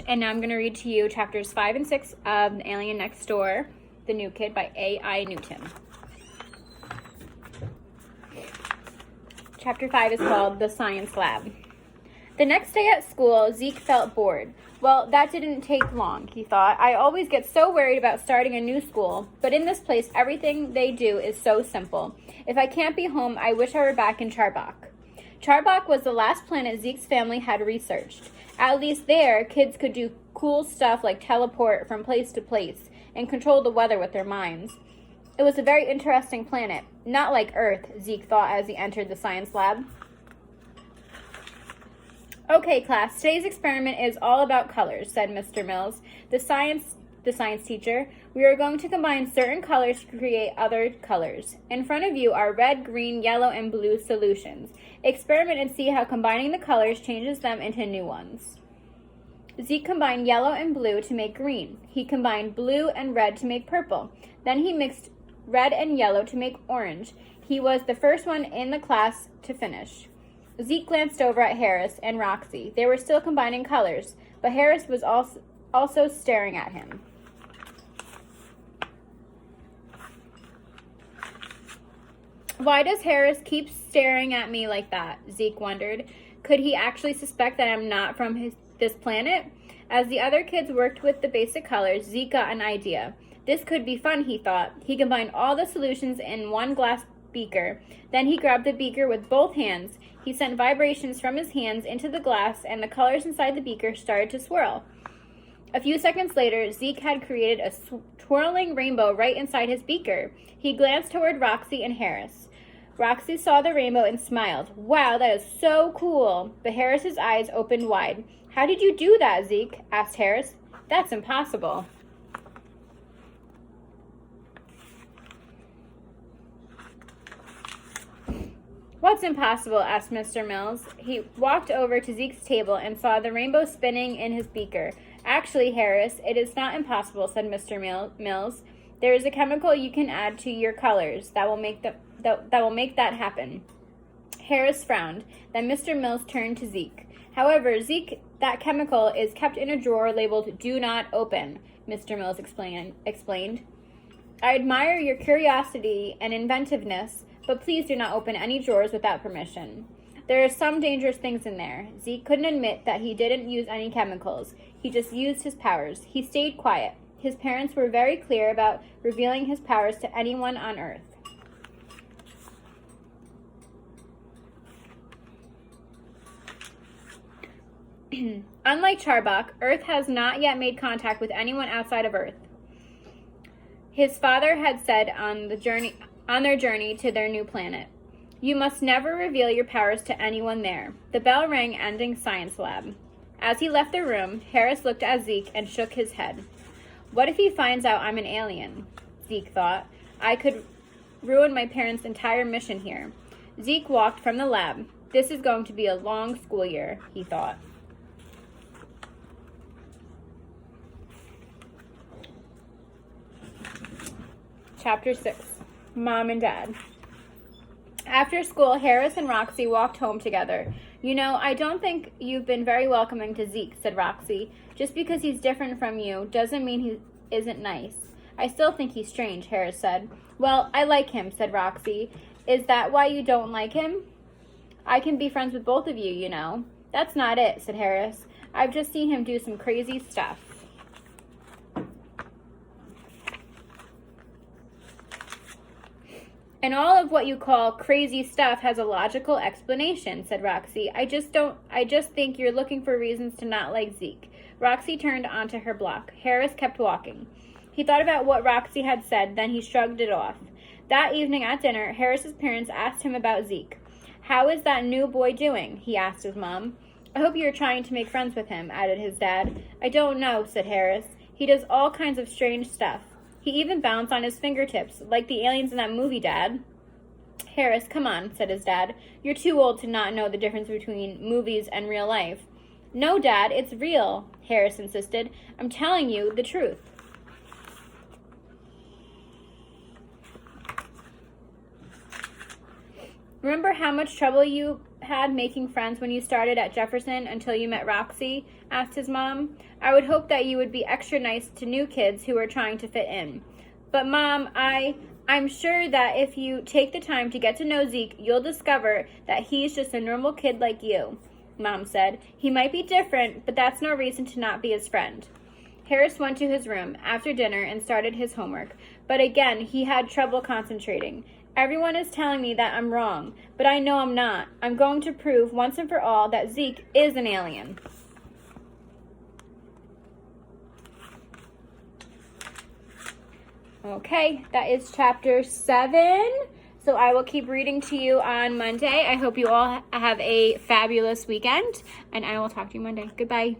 And now I'm going to read to you chapters 5 and 6 of The Alien Next Door, The New Kid by A.I. Newton. Chapter 5 is called The Science Lab. The next day at school, Zeke felt bored. Well, that didn't take long, he thought. I always get so worried about starting a new school, but in this place, everything they do is so simple. If I can't be home, I wish I were back in Charbak. Charbak was the last planet Zeke's family had researched. At least there, kids could do cool stuff like teleport from place to place and control the weather with their minds. It was a very interesting planet, not like Earth, Zeke thought as he entered the science lab. Okay, class, today's experiment is all about colors, said Mr. Mills, the science teacher. We are going to combine certain colors to create other colors. In front of you are red, green, yellow, and blue solutions. Experiment and see how combining the colors changes them into new ones. Zeke combined yellow and blue to make green. He combined blue and red to make purple. Then he mixed red and yellow to make orange. He was the first one in the class to finish. Zeke glanced over at Harris and Roxy. They were still combining colors, but Harris was also staring at him. Why does Harris keep staring at me like that? Zeke wondered. Could he actually suspect that I'm not from this planet? As the other kids worked with the basic colors, Zeke got an idea. This could be fun, he thought. He combined all the solutions in one glass beaker. Then he grabbed the beaker with both hands. He sent vibrations from his hands into the glass, and the colors inside the beaker started to swirl. A few seconds later, Zeke had created a twirling rainbow right inside his beaker. He glanced toward Roxy and Harris. Roxy saw the rainbow and smiled. Wow, that is so cool. But Harris's eyes opened wide. How did you do that, Zeke? Asked Harris. That's impossible. What's impossible? Asked Mr. Mills. He walked over to Zeke's table and saw the rainbow spinning in his beaker. Actually, Harris, it is not impossible, said Mr. Mills. There is a chemical you can add to your colors that will make that happen. Harris frowned. Then Mr. Mills turned to Zeke. However, Zeke, that chemical is kept in a drawer labeled "Do Not Open," Mr. Mills explained. I admire your curiosity and inventiveness, but please do not open any drawers without permission. There are some dangerous things in there. Zeke couldn't admit that he didn't use any chemicals. He just used his powers. He stayed quiet. His parents were very clear about revealing his powers to anyone on Earth. Unlike Charbak, Earth has not yet made contact with anyone outside of Earth. His father had said on their journey to their new planet. You must never reveal your powers to anyone there. The bell rang, ending science lab. As he left the room, Harris looked at Zeke and shook his head. What if he finds out I'm an alien? Zeke thought. I could ruin my parents' entire mission here. Zeke walked from the lab. This is going to be a long school year, he thought. Chapter 6. Mom and Dad. After school, Harris and Roxy walked home together. You know, I don't think you've been very welcoming to Zeke, said Roxy. Just because he's different from you doesn't mean he isn't nice. I still think he's strange, Harris said. Well, I like him, said Roxy. Is that why you don't like him? I can be friends with both of you, you know. That's not it, said Harris. I've just seen him do some crazy stuff. And all of what you call crazy stuff has a logical explanation, said Roxy. I just think you're looking for reasons to not like Zeke. Roxy turned onto her block. Harris kept walking. He thought about what Roxy had said, then he shrugged it off. That evening at dinner, Harris's parents asked him about Zeke. How is that new boy doing? He asked his mom. I hope you're trying to make friends with him, added his dad. I don't know, said Harris. He does all kinds of strange stuff. He even bounced on his fingertips, like the aliens in that movie, Dad. Harris, come on, said his dad. You're too old to not know the difference between movies and real life. No, Dad, it's real, Harris insisted. I'm telling you the truth. Remember how much trouble you had making friends when you started at Jefferson until you met Roxy? Asked his mom. I would hope that you would be extra nice to new kids who are trying to fit in. But Mom, I'm sure that if you take the time to get to know Zeke, you'll discover that he's just a normal kid like you, Mom said. He might be different, but that's no reason to not be his friend. Harris went to his room after dinner and started his homework, but again, he had trouble concentrating. Everyone is telling me that I'm wrong, but I know I'm not. I'm going to prove once and for all that Zeke is an alien. Okay, that is chapter 7. So I will keep reading to you on Monday. I hope you all have a fabulous weekend, and I will talk to you Monday. Goodbye.